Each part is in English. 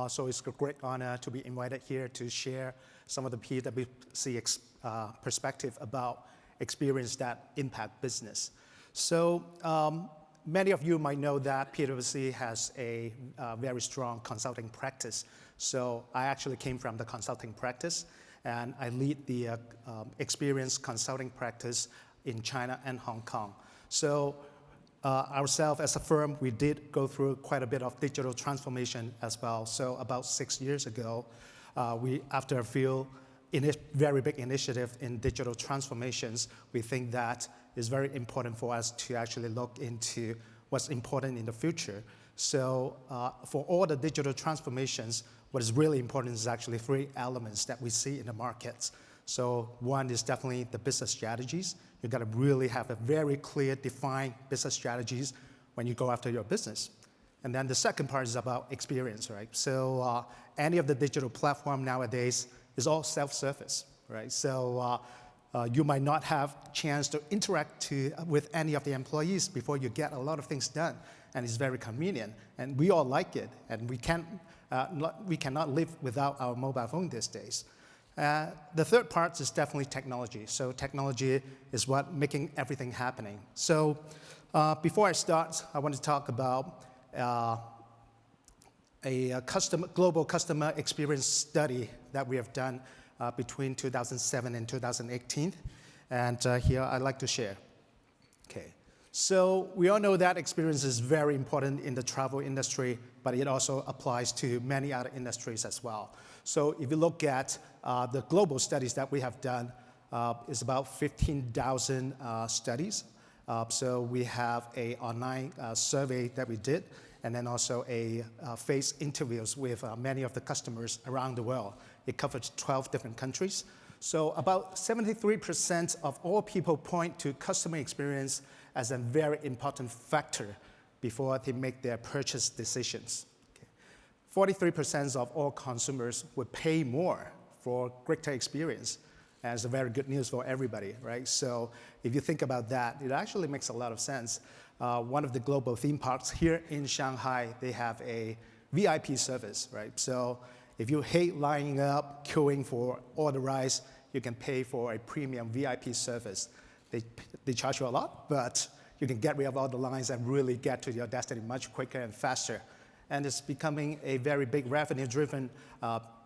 So it's a great honor to be invited here to share some of the PwC perspective about experience that impact business. So many of you might know that PwC has a very strong consulting practice. So I actually came from the consulting practice, and I lead the experience consulting practice in China and Hong Kong. So ourselves as a firm, we did go through quite a bit of digital transformation as well. So about 6 years ago, after a few very big initiatives in digital transformations, we think that it's very important for us to actually look into what's important in the future. So for all the digital transformations, what is really important is actually 3 elements that we see in the markets. So one is definitely the business strategies. You got to really have a very clear, defined business strategies when you go after your business. And then the second part is about experience, right? So any of the digital platform nowadays is all self-service, right? So you might not have chance to interact with any of the employees before you get a lot of things done, and it's very convenient, and we all like it, and we cannot live without our mobile phone these days. The third part is definitely technology. So technology is what making everything happening. So before I start, I want to talk about a global customer experience study that we have done between 2007 and 2018. And here I'd like to share. Okay. So we all know that experience is very important in the travel industry, but it also applies to many other industries as well. So if you look at the global studies that we have done, it's about 15,000 studies. So we have an online survey that we did, and then also a face interviews with many of the customers around the world. It covers 12 different countries. So about 73% of all people point to customer experience as a very important factor before they make their purchase decisions. 43% of all consumers would pay more for greater experience. And it's a very good news for everybody, right? So if you think about that, it actually makes a lot of sense. One of the global theme parks here in Shanghai, they have a VIP service, right? So if you hate lining up, queuing for all the rides, you can pay for a premium VIP service. They charge you a lot, but you can get rid of all the lines and really get to your destiny much quicker and faster. And it's becoming a very big revenue-driven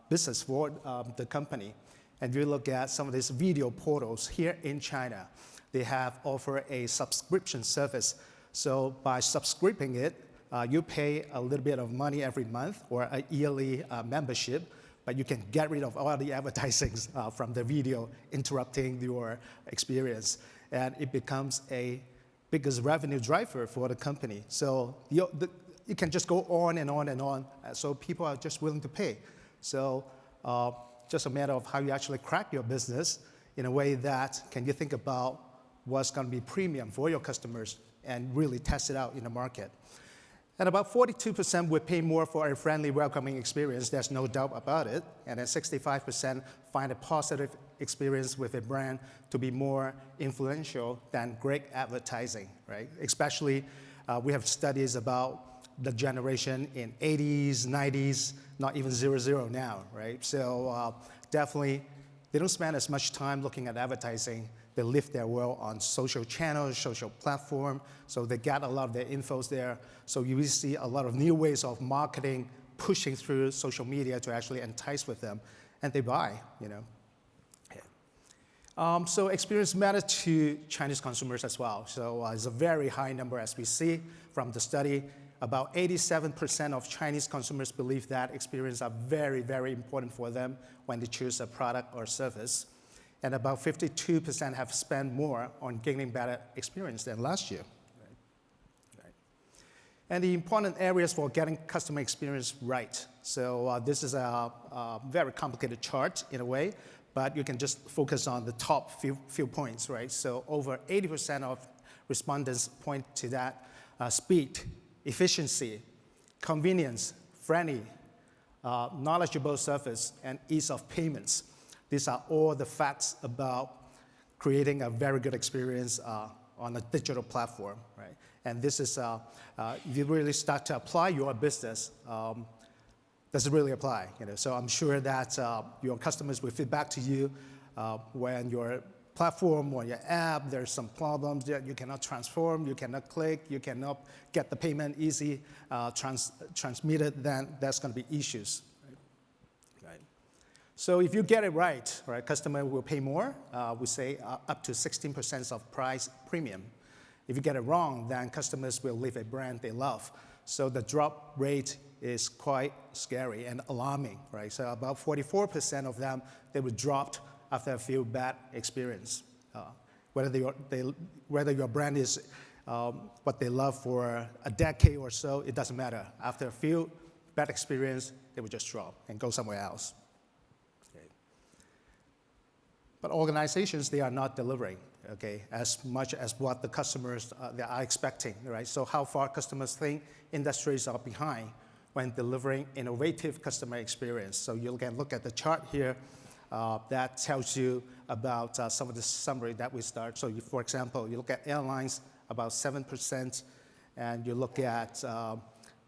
business for the company. And if you look at some of these video portals here in China, they have offered a subscription service. So by subscribing it, you pay a little bit of money every month or a yearly membership, but you can get rid of all the advertisings from the video interrupting your experience. And it becomes a biggest revenue driver for the company. So you can just go on and on and on. So people are just willing to pay. So just a matter of how you actually crack your business in a way that can you think about what's going to be premium for your customers and really test it out in the market. And about 42% would pay more for a friendly, welcoming experience. There's no doubt about it. And then 65% find a positive experience with a brand to be more influential than great advertising, right? Especially, we have studies about the generation in 80s, 90s, not even 00 now, right? So definitely, they don't spend as much time looking at advertising. They live their world on social channels, social platform, so they get a lot of their infos there. So you will see a lot of new ways of marketing pushing through social media to actually entice with them, and they buy, you know. Okay. So experience matters to Chinese consumers as well. So it's a very high number as we see from the study. About 87% of Chinese consumers believe that experience are very, very important for them when they choose a product or service. And about 52% have spent more on gaining better experience than last year. Right. And the important areas for getting customer experience right. So this is a very complicated chart in a way, but you can just focus on the top few points, right? So over 80% of respondents point to that: speed, efficiency, convenience, friendly, knowledgeable service, and ease of payments. These are all the facts about creating a very good experience on a digital platform, right? And this is, if you really start to apply your business, does it really apply? So I'm sure that your customers will feedback to you when your platform or your app, there's some problems that you cannot transform, you cannot click, you cannot get the payment easy transmitted, then that's going to be issues. Right? So if you get it right, customer will pay more, we say up to 16% of price premium. If you get it wrong, then customers will leave a brand they love. So the drop rate is quite scary and alarming, right? So about 44% of them, they were dropped after a few bad experience. Whether your brand is what they love for a decade or so, it doesn't matter. After a few bad experience, they would just drop and go somewhere else. Okay. But organizations, they are not delivering, okay, as much as what the customers they are expecting, right? So how far customers think industries are behind when delivering innovative customer experience. So you can look at the chart here that tells you about some of the summary that we start. So for example, you look at airlines, about 7%, and you look at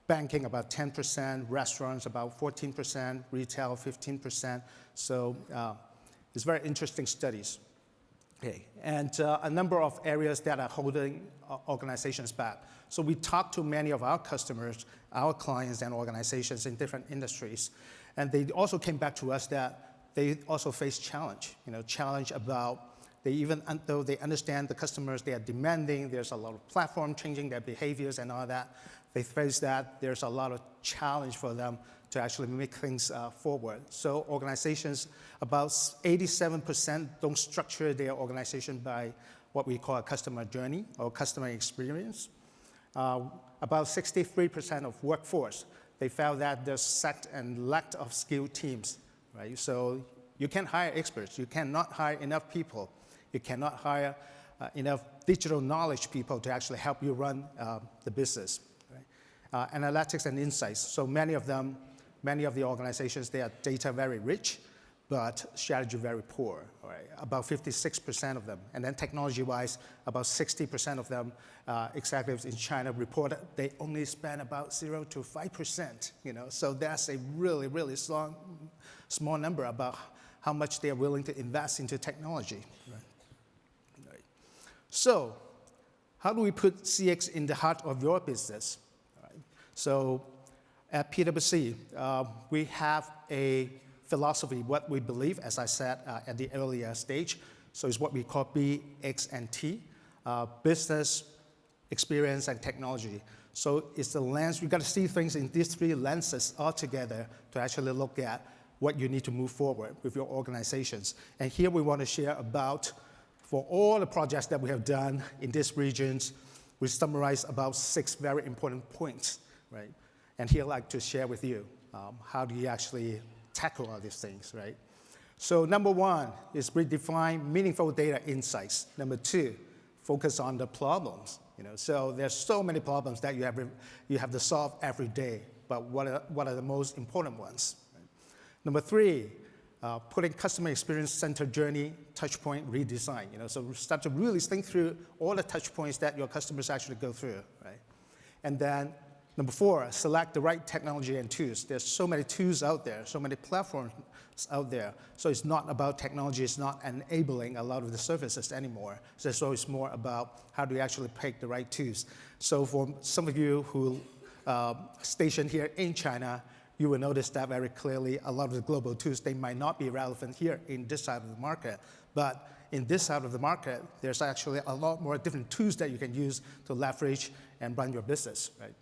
banking, about 10%, restaurants, about 14%, retail, 15%. So it's very interesting studies. Okay, and a number of areas that are holding organizations back. So we talked to many of our customers, our clients and organizations in different industries, and they also came back to us that they also face challenge, challenge about, even though they understand the customers, they are demanding, there's a lot of platform changing their behaviors and all that, they face that there's a lot of challenge for them to actually make things forward. So organizations, about 87% don't structure their organization by what we call a customer journey or customer experience. About 63% of workforce, they found that there's set and lack of skilled teams, right? So you can't hire experts, you cannot hire enough people, you cannot hire enough digital knowledge people to actually help you run the business. Right? Analytics and insights, so many of the organizations, they are data very rich, but strategy very poor, right? About 56% of them. And then technology-wise, about 60% of them, executives in China reported they only spend about 0 to 5%, So that's a really, really small number about how much they are willing to invest into technology. Right? Right. So how do we put CX in the heart of your business? Right? So at PwC, we have a philosophy, what we believe, as I said at the earlier stage. So it's what we call B, X, and T, business, experience, and technology. So it's the lens, we've got to see things in these three lenses all together to actually look at what you need to move forward with your organizations. And here we want to share about, for all the projects that we have done in these regions, we summarize about 6 very important points, right? And here I'd like to share with you, how do you actually tackle all these things, right? So number 1 is redefine meaningful data insights. Number 2, focus on the problems. So there's so many problems that you have to solve every day, but what are the most important ones? Right? Number 3, putting customer experience center journey touchpoint redesign. So start to really think through all the touch points that your customers actually go through, right? And then number 4, select the right technology and tools. There's so many tools out there, so many platforms out there. So it's not about technology, it's not enabling a lot of the services anymore. So it's more about how do you actually pick the right tools. So for some of you who stationed here in China, you will notice that very clearly. A lot of the global tools, they might not be relevant here in this side of the market, but in this side of the market, there's actually a lot more different tools that you can use to leverage and run your business, right?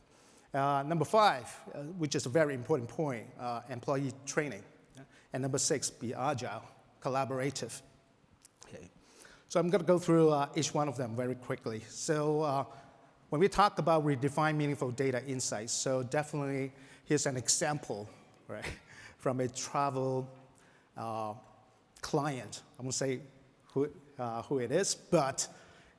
Number 5, which is a very important point, employee training. And number 6, be agile, collaborative. Okay. So I'm going to go through each one of them very quickly. So when we talk about redefine meaningful data insights, so definitely here's an example, right, from a travel client. I won't say who it is, but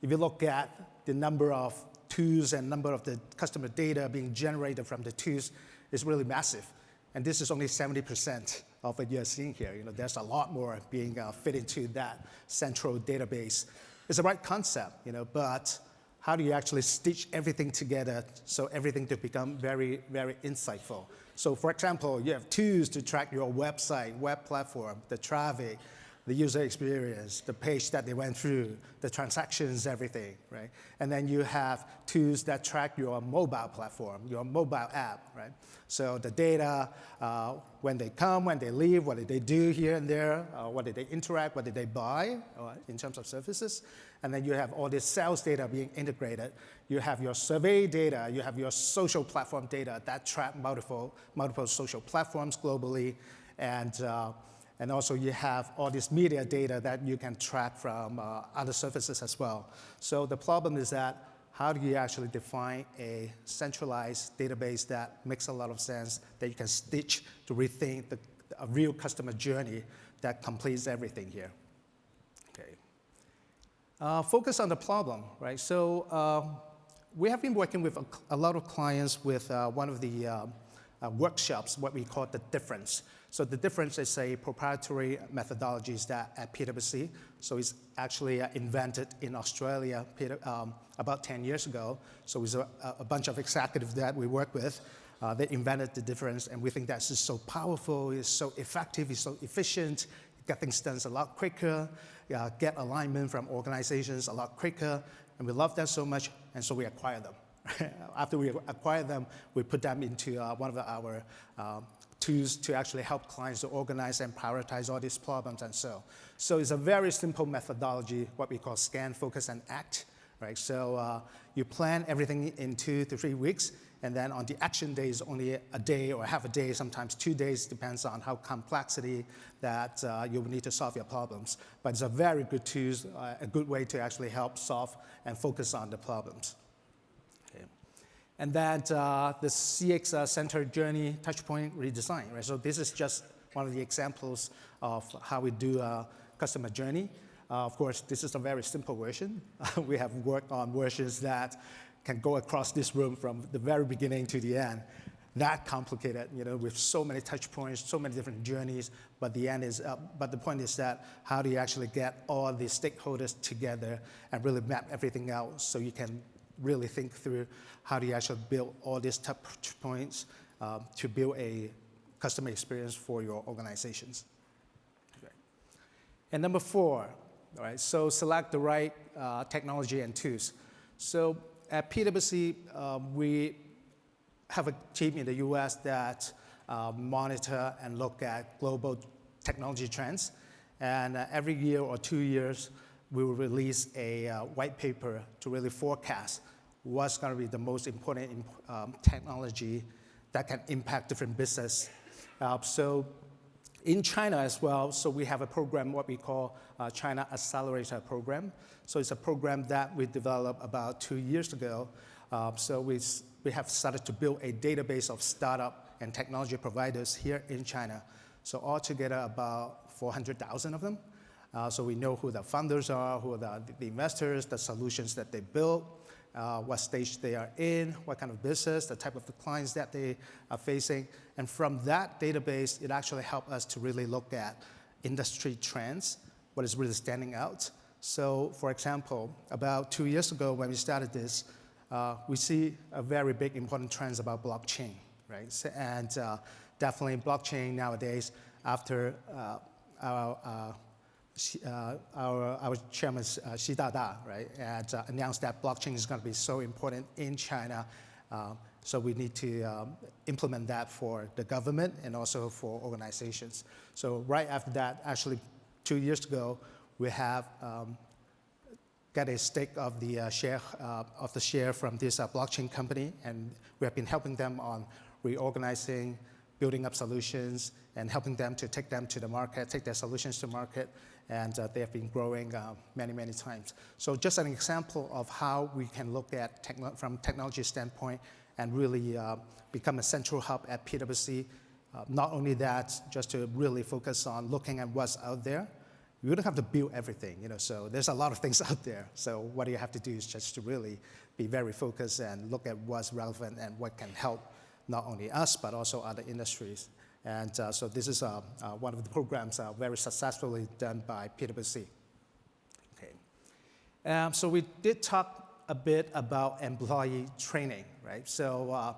if you look at the number of tools and number of the customer data being generated from the tools is really massive. And this is only 70% of what you're seeing here. There's a lot more being fit into that central database. It's the right concept, but how do you actually stitch everything together so everything to become very, very insightful? So for example, you have tools to track your website, web platform, the traffic, the user experience, the page that they went through, the transactions, everything, right? And then you have tools that track your mobile platform, your mobile app, right? So the data, when they come, when they leave, what did they do here and there, what did they interact, what did they buy in terms of services. And then you have all this sales data being integrated. You have your survey data, you have your social platform data that track multiple social platforms globally. And also you have all this media data that you can track from other services as well. So the problem is that how do you actually define a centralized database that makes a lot of sense, that you can stitch to rethink a real customer journey that completes everything here? Okay. Focus on the problem, right? So we have been working with a lot of clients with one of the workshops, what we call the difference. So the difference is a proprietary methodologies that at PwC. So it's actually invented in Australia about 10 years ago. So it's a bunch of executives that we work with. They invented the difference, and we think that's just so powerful, it's so effective, it's so efficient, get things done a lot quicker, get alignment from organizations a lot quicker, and we love that so much, and so we acquire them. After we acquire them, we put them into one of our tools to actually help clients to organize and prioritize all these problems and so. So it's a very simple methodology, what we call scan, focus, and act, right? So you plan everything in 2 to 3 weeks, and then on the action days, only a day or half a day, sometimes 2 days, depends on how complexity that you will need to solve your problems. But it's a very good tool, a good way to actually help solve and focus on the problems. And then the CX Center Journey Touchpoint Redesign, right? So this is just one of the examples of how we do customer journey. Of course, this is a very simple version. We have worked on versions that can go across this room from the very beginning to the end. That complicated, with so many touch points, so many different journeys, but the point is that how do you actually get all the stakeholders together and really map everything out so you can really think through how do you actually build all these touch points to build a customer experience for your organizations. Okay. And number 4, all right, so select the right technology and tools. So at PwC, we have a team in the US that monitor and look at global technology trends. And every year or 2 years, we will release a white paper to really forecast what's going to be the most important technology that can impact different business. So in China as well, so we have a program, what we call China Accelerator program. So it's a program that we developed about 2 years ago. So we have started to build a database of startup and technology providers here in China. So altogether about 400,000 of them. So we know who the founders are, who are the investors, the solutions that they built, what stage they are in, what kind of business, the type of the clients that they are facing. And from that database, it actually helped us to really look at industry trends, what is really standing out. So for example, about 2 years ago when we started this, we see a very big important trends about blockchain, right? And definitely blockchain nowadays, after our chairman, Xi Dada, right, and announced that blockchain is going to be so important in China. So we need to implement that for the government and also for organizations. So right after that, actually 2 years ago, we have got a stake of the share from this blockchain company, and we have been helping them on reorganizing, building up solutions, and helping them to take them to the market, take their solutions to market, and they have been growing many, many times. So just an example of how we can look at from technology standpoint and really become a central hub at PwC. Not only that, just to really focus on looking at what's out there. You don't have to build everything, so there's a lot of things out there. So what you have to do is just to really be very focused and look at what's relevant and what can help not only us, but also other industries. And so this is one of the programs very successfully done by PwC. Okay. So we did talk a bit about employee training, right? So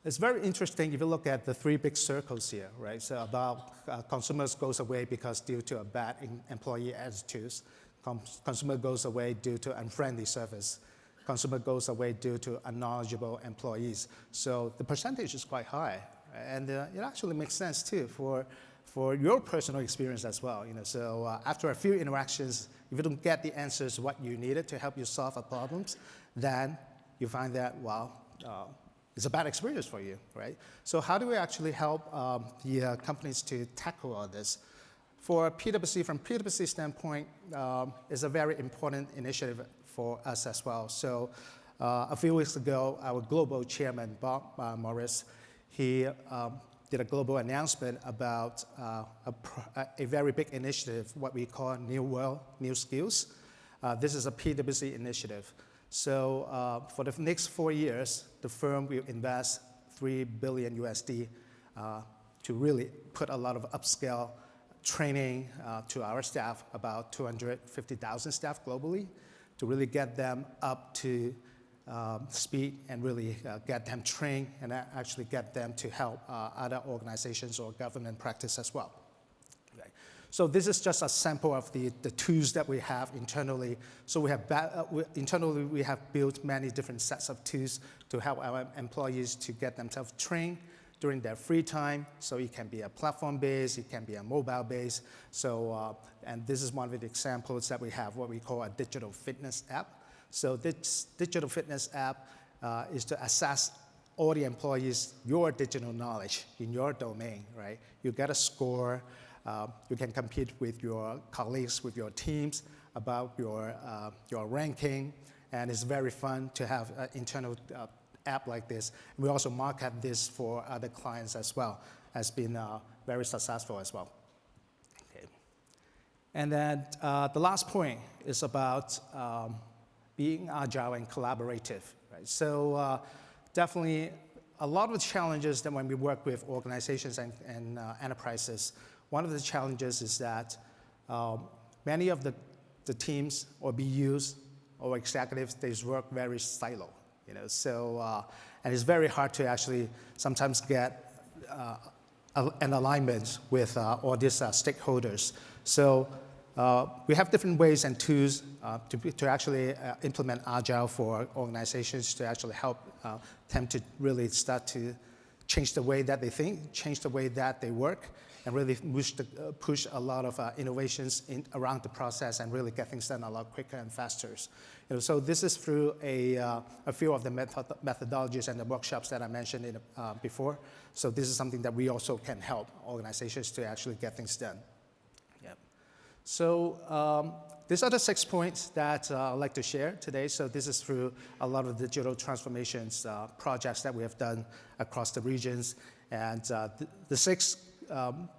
It's very interesting if you look at the three big circles here, right? So about consumers goes away because due to a bad employee attitudes. Consumer goes away due to unfriendly service. Consumer goes away due to unknowledgeable employees. So the percentage is quite high, and it actually makes sense too for your personal experience as well. So after a few interactions, if you don't get the answers what you needed to help you solve the problems, then you find that it's a bad experience for you, right? So how do we actually help the companies to tackle all this? For PwC, from PwC standpoint, is a very important initiative for us as well. So a few weeks ago, our global chairman, Bob Morris, he did a global announcement about a very big initiative, what we call New World, New Skills. This is a PwC initiative. So for the next 4 years, the firm will invest $3 billion USD to really put a lot of upscale training to our staff, about 250,000 staff globally, to really get them up to speed and really get them trained and actually get them to help other organizations or government practice as well. Okay. So this is just a sample of the tools that we have internally. So we have internally we have built many different sets of tools to help our employees to get themselves trained during their free time. So it can be a platform-based, it can be a mobile-based. So and this is one of the examples that we have, what we call a digital fitness app. So this digital fitness app is to assess all the employees, your digital knowledge in your domain, right? You get a score, you can compete with your colleagues, with your teams about your ranking, and it's very fun to have an internal app like this. We also market this for other clients as well. Has been very successful as well. Okay. And then the last point is about being agile and collaborative, right? So definitely a lot of the challenges that when we work with organizations and enterprises, one of the challenges is that many of the teams or BUs or executives, they work very silo, so and it's very hard to actually sometimes get an alignment with all these stakeholders. So we have different ways and tools to actually implement Agile for organizations to actually help them to really start to change the way that they think, change the way that they work, and really push a lot of innovations around the process and really get things done a lot quicker and faster. So this is through a few of the methodologies and the workshops that I mentioned before. So this is something that we also can help organizations to actually get things done. Yep. So these are the 6 points that I'd like to share today. So this is through a lot of digital transformations projects that we have done across the regions. And the 6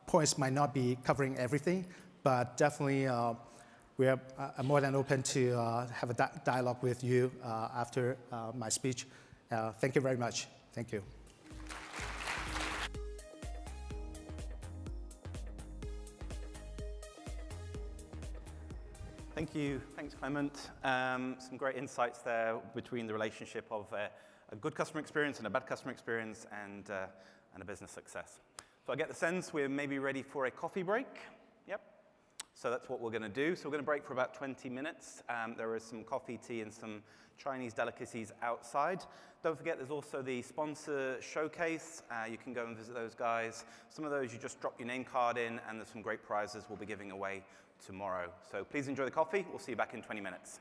points might not be covering everything, but definitely we are more than open to have a dialogue with you after my speech. Thank you very much. Thank you. Thank you. Thanks, Clement. Some great insights there between the relationship of a good customer experience and a bad customer experience and a business success. So I get the sense we're maybe ready for a coffee break. Yep. So that's what we're going to do. So we're going to break for about 20 minutes. There is some coffee, tea, and some Chinese delicacies outside. Don't forget, there's also the sponsor showcase. You can go and visit those guys. Some of those you just drop your name card in, and there's some great prizes we'll be giving away tomorrow. So please enjoy the coffee. We'll see you back in 20 minutes.